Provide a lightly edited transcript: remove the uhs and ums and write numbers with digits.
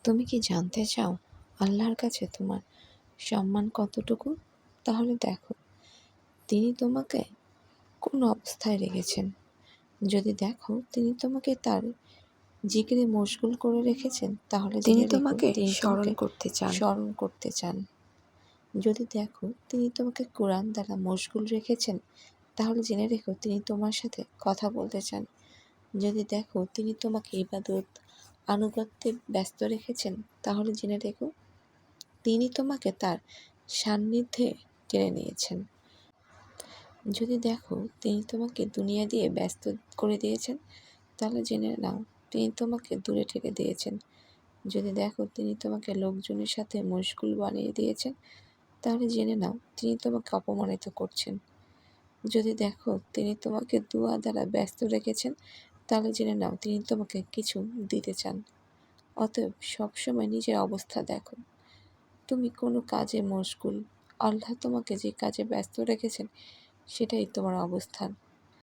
তুমি কি জানতে চাও আল্লাহর কাছে তোমার সম্মান কতটুকু? তাহলে দেখো, তিনি তোমাকে কোন অবস্থায় রেখেছেন। যদি দেখো তিনি তোমাকে তার জিকিরে মশগুল করে রেখেছেন, তাহলে তিনি জেনে রেখো তোমাকে তিনি স্মরণ তোমাকে করতে চান। স্মরণ করতে চান। যদি দেখো তিনি তোমাকে কোরআন দ্বারা মশগুল রেখেছেন, তাহলে জেনে রেখো তিনি তোমার সাথে কথা বলতে চান। যদি দেখো তিনি তোমাকে ইবাদত আনুগত্যে ব্যস্ত রেখেছেন, তাহলে জেনে রেখো তিনি তোমাকে তার সান্নিধ্যে টেনে নিয়েছেন। যদি দেখো তিনি তোমাকে দুনিয়া দিয়ে ব্যস্ত করে দিয়েছেন, তাহলে জেনে নাও তিনি তোমাকে দূরে ঠেলে দিয়েছেন। যদি দেখো তিনি তোমাকে লোকজনের সাথে মশগুল বানিয়ে দিয়েছেন, তাহলে জেনে নাও তিনি তোমাকে অপমানিত করছেন। যদি দেখো তিনি তোমাকে দুয়া দ্বারা ব্যস্ত রেখেছেন, তাহলে জেনে নাও তিনি তোমাকে কিছু দিতে চান। অতএব সবসময় নিজের অবস্থা দেখো, তুমি কোনো কাজে মশগুল, আল্লাহ তোমাকে যে কাজে ব্যস্ত রেখেছেন সেটাই তোমার অবস্থান।